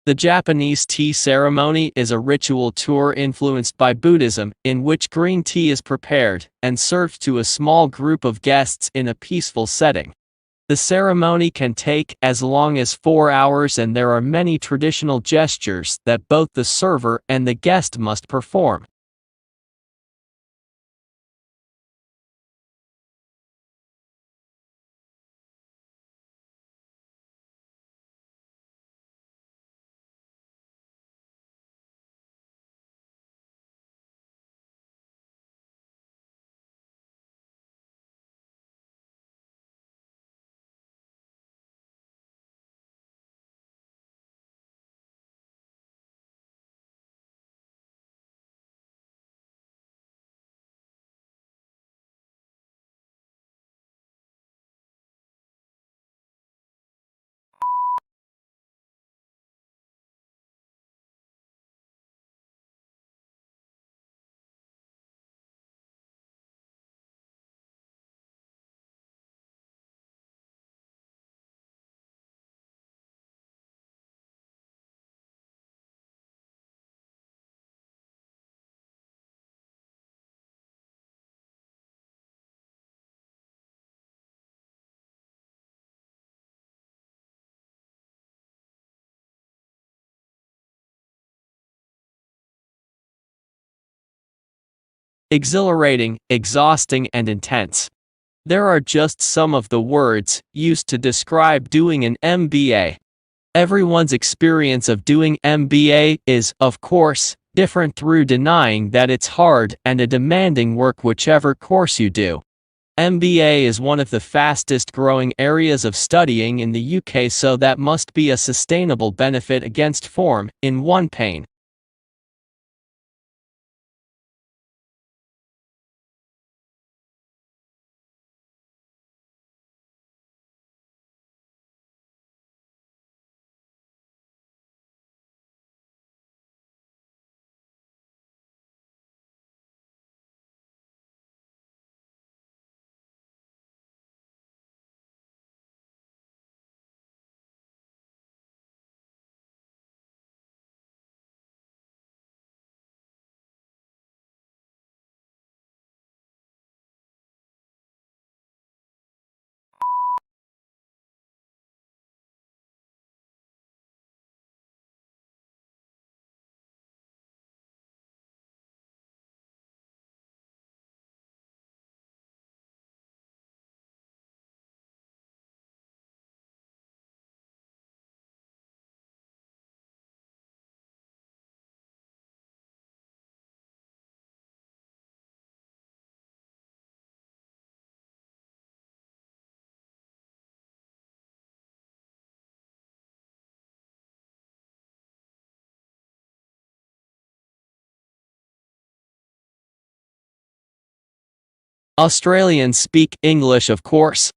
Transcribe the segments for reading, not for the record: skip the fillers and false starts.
The Japanese tea ceremony is a ritual tour influenced by Buddhism, in which green tea is prepared and served to a small group of guests in a peaceful setting. The ceremony can take as long as 4 hours, and there are many traditional gestures that both the server and the guest must perform. Exhilarating, exhausting, and intense. There are just some of the words used to describe doing an MBA. Everyone's experience of doing MBA is, of course, different through denying that it's hard and a demanding work whichever course you do. MBA is one of the fastest growing areas of studying in the UK, so that must be a sustainable benefit against form, in one pain. Australians speak English, of course.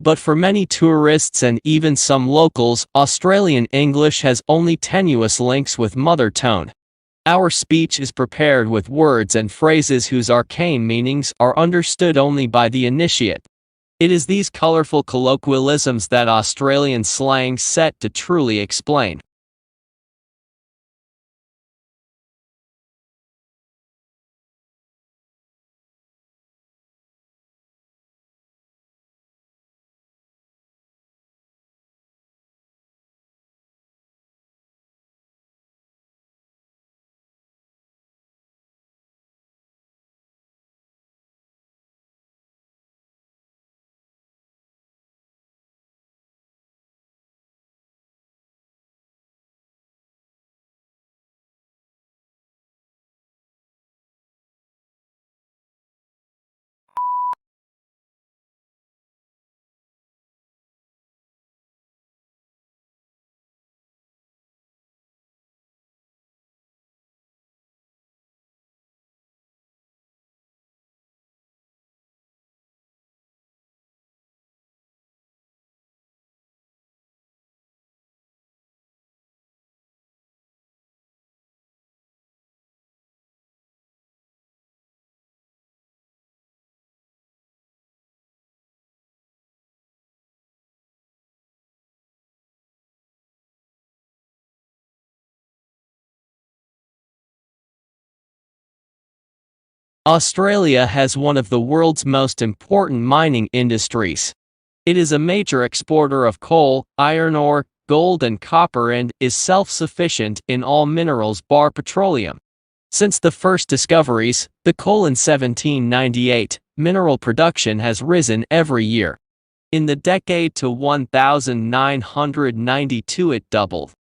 But for many tourists and even some locals, Australian English has only tenuous links with mother tongue. Our speech is prepared with words and phrases whose arcane meanings are understood only by the initiate. It is these colorful colloquialisms that Australian slang set to truly explain. Australia has one of the world's most important mining industries. It is a major exporter of coal, iron ore, gold and copper and is self-sufficient in all minerals bar petroleum. Since the first discoveries, the coal in 1798, mineral production has risen every year. In the decade to 1992 it doubled.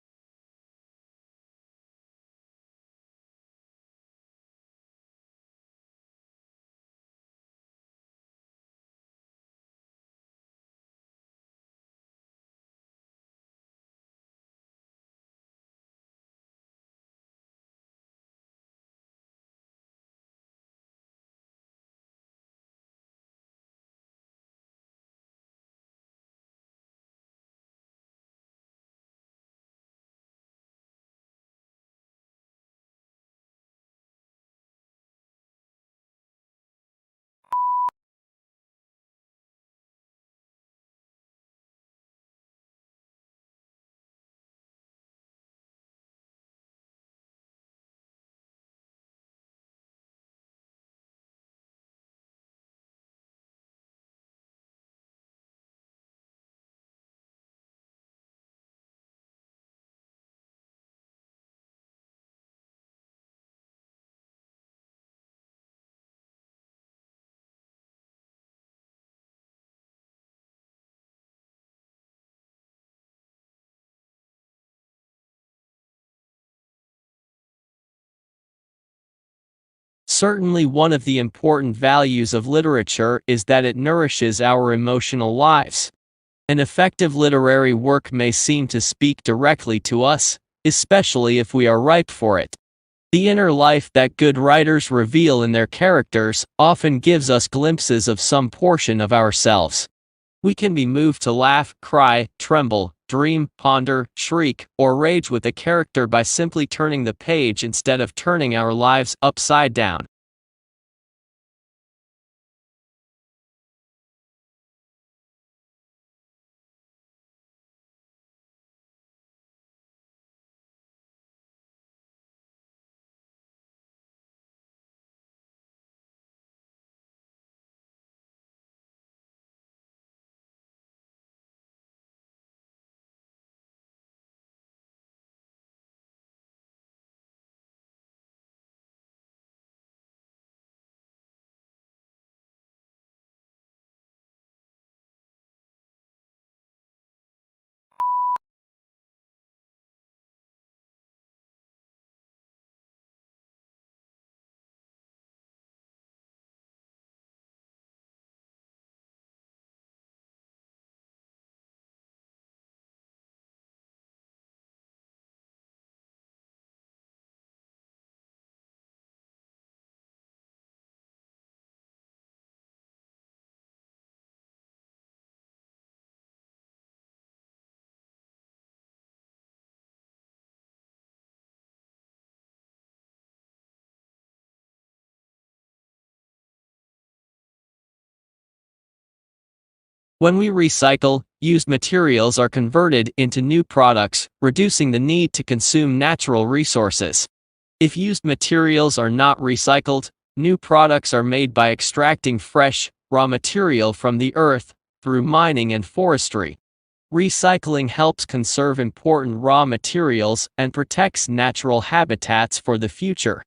Certainly one of the important values of literature is that it nourishes our emotional lives. An effective literary work may seem to speak directly to us, especially if we are ripe for it. The inner life that good writers reveal in their characters often gives us glimpses of some portion of ourselves. We can be moved to laugh, cry, tremble, dream, ponder, shriek, or rage with a character by simply turning the page instead of turning our lives upside down. When we recycle, used materials are converted into new products, reducing the need to consume natural resources. If used materials are not recycled, new products are made by extracting fresh, raw material from the earth, through mining and forestry. Recycling helps conserve important raw materials and protects natural habitats for the future.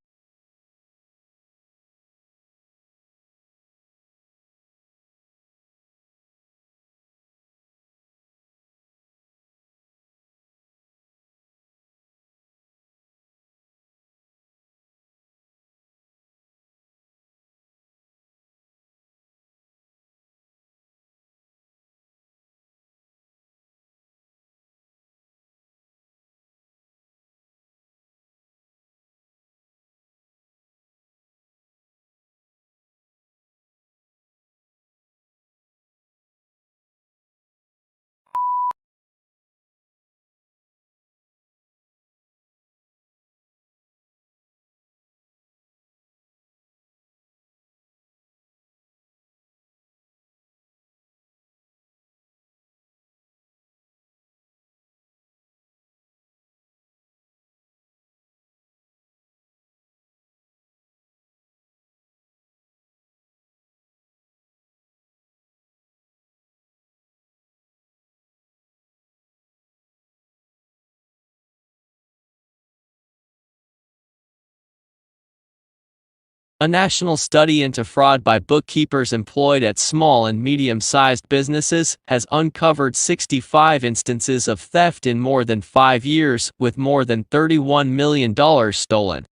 A national study into fraud by bookkeepers employed at small and medium-sized businesses has uncovered 65 instances of theft in more than 5 years, with more than $31 million stolen.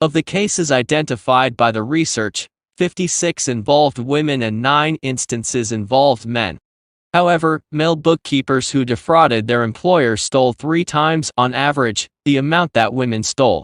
Of the cases identified by the research, 56 involved women and 9 instances involved men. However, male bookkeepers who defrauded their employers stole 3 times, on average, the amount that women stole.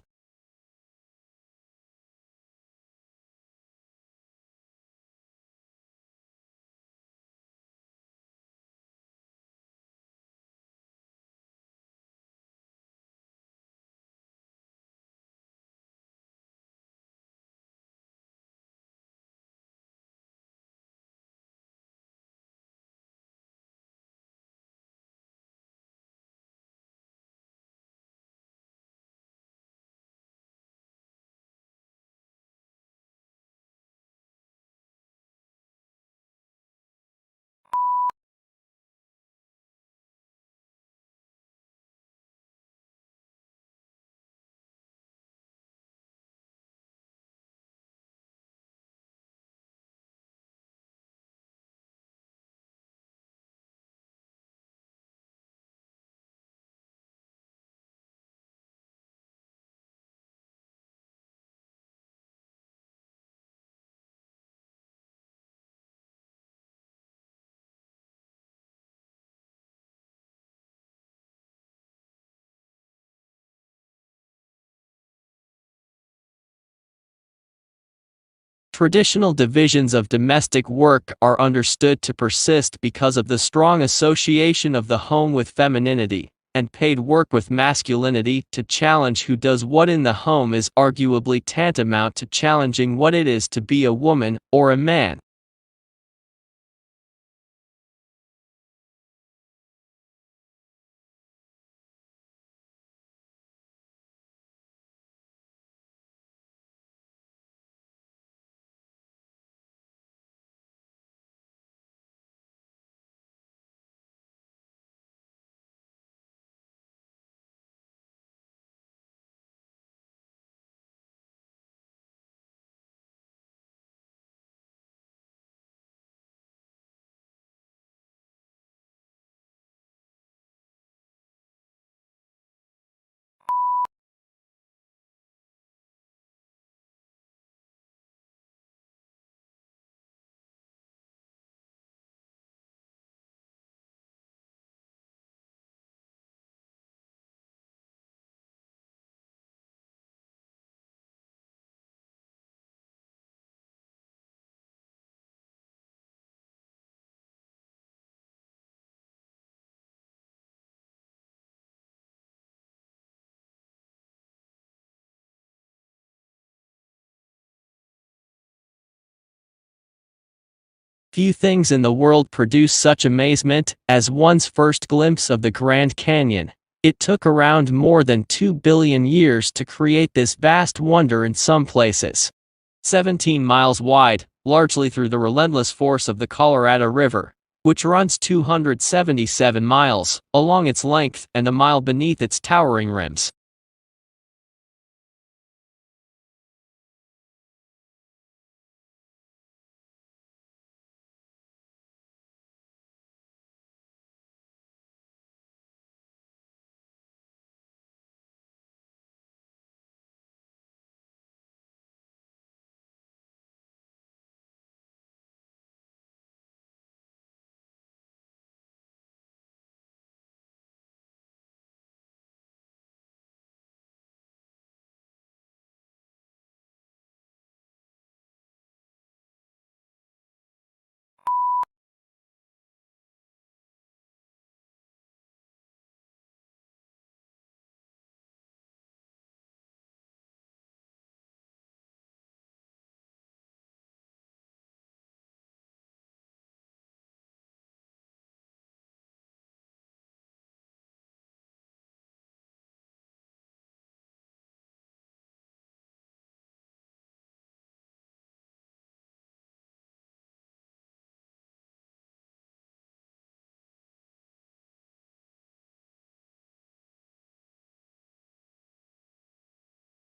Traditional divisions of domestic work are understood to persist because of the strong association of the home with femininity, and paid work with masculinity. To challenge who does what in the home is arguably tantamount to challenging what it is to be a woman or a man. Few things in the world produce such amazement as one's first glimpse of the Grand Canyon. It took around more than 2 billion years to create this vast wonder in some places. 17 miles wide, largely through the relentless force of the Colorado River, which runs 277 miles along its length and a mile beneath its towering rims.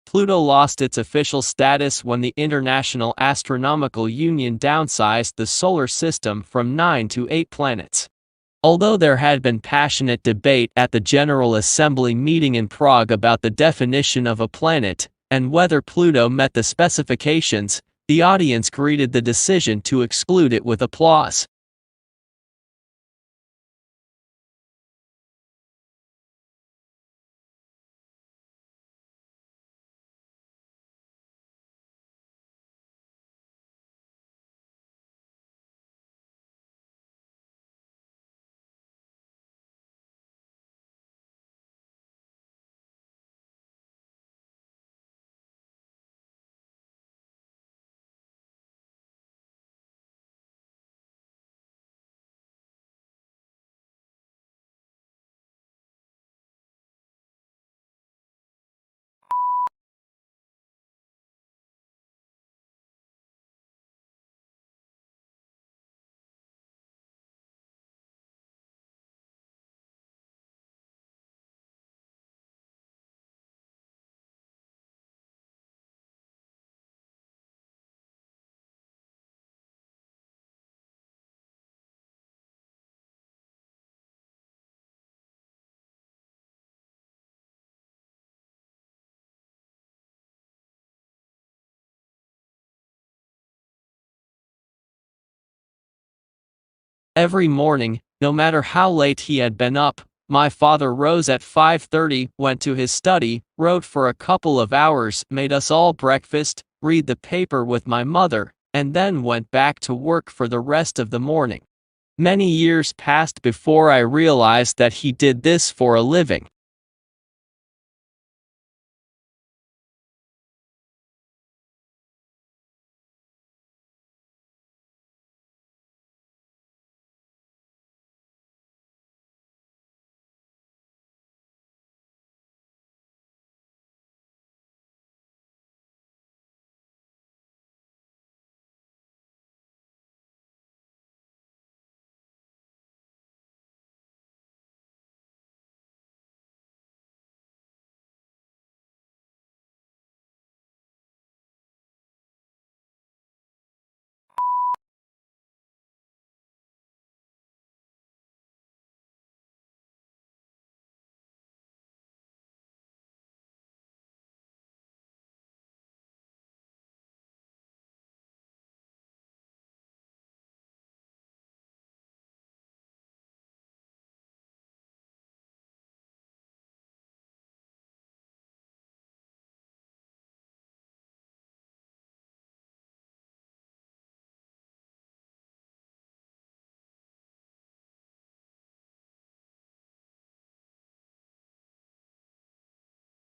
Pluto lost its official status when the International Astronomical Union downsized the solar system from 9 to 8 planets. Although there had been passionate debate at the General Assembly meeting in Prague about the definition of a planet and whether Pluto met the specifications, the audience greeted the decision to exclude it with applause. Every morning, no matter how late he had been up, my father rose at 5:30, went to his study, wrote for a couple of hours, made us all breakfast, read the paper with my mother, and then went back to work for the rest of the morning. Many years passed before I realized that he did this for a living.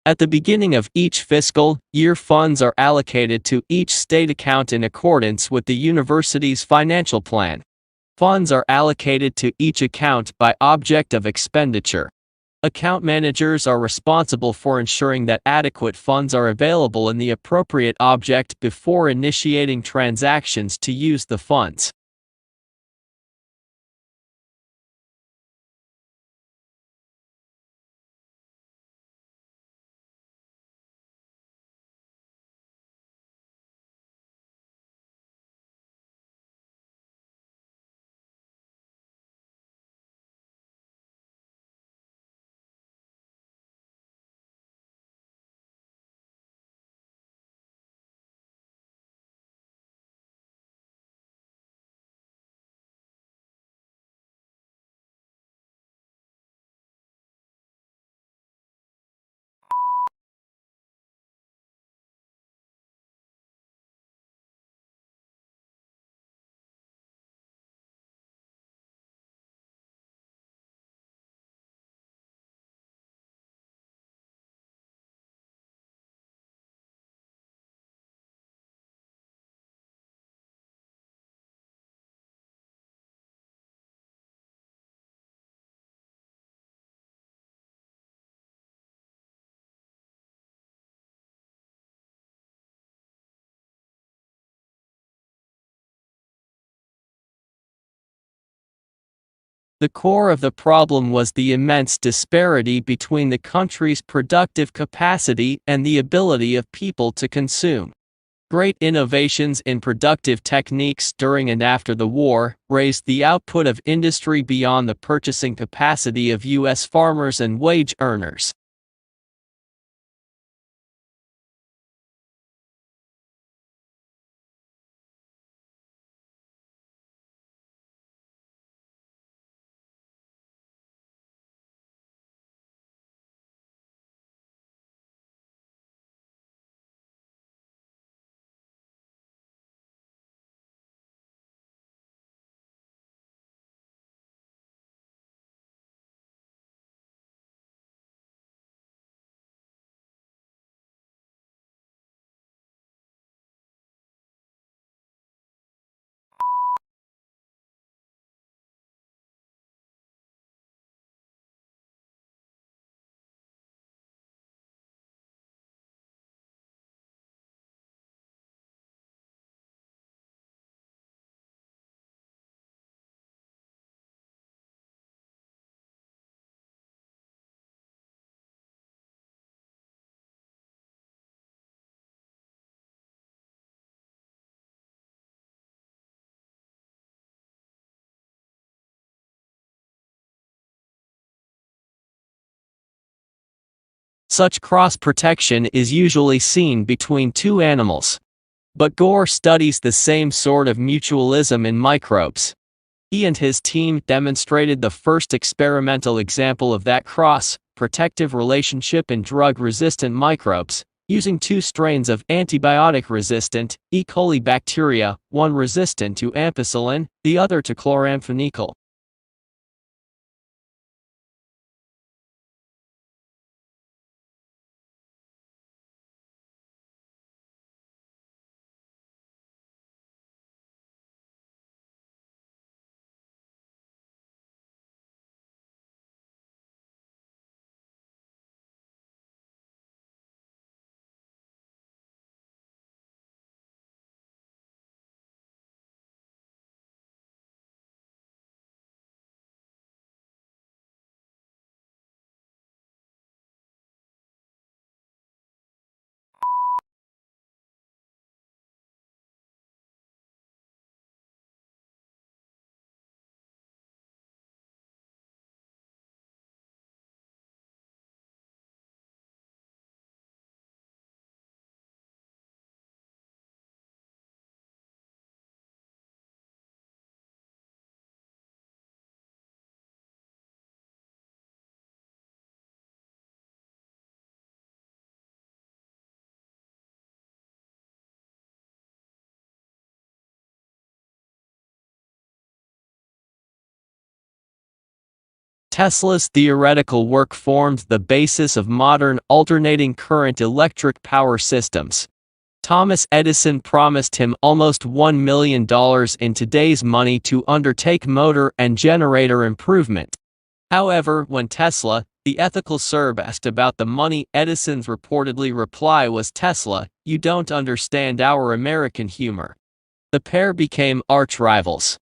At the beginning of each fiscal year, funds are allocated to each state account in accordance with the university's financial plan. Funds are allocated to each account by object of expenditure. Account managers are responsible for ensuring that adequate funds are available in the appropriate object before initiating transactions to use the funds. The core of the problem was the immense disparity between the country's productive capacity and the ability of people to consume. Great innovations in productive techniques during and after the war raised the output of industry beyond the purchasing capacity of U.S. farmers and wage earners. Such cross-protection is usually seen between two animals. But Gore studies the same sort of mutualism in microbes. He and his team demonstrated the first experimental example of that cross-protective relationship in drug-resistant microbes, using two strains of antibiotic-resistant E. coli bacteria, one resistant to ampicillin, the other to chloramphenicol. Tesla's theoretical work formed the basis of modern alternating current electric power systems. Thomas Edison promised him almost $1 million in today's money to undertake motor and generator improvement. However, when Tesla, the ethical Serb, asked about the money, Edison's reportedly reply was, "Tesla, you don't understand our American humor." The pair became arch rivals.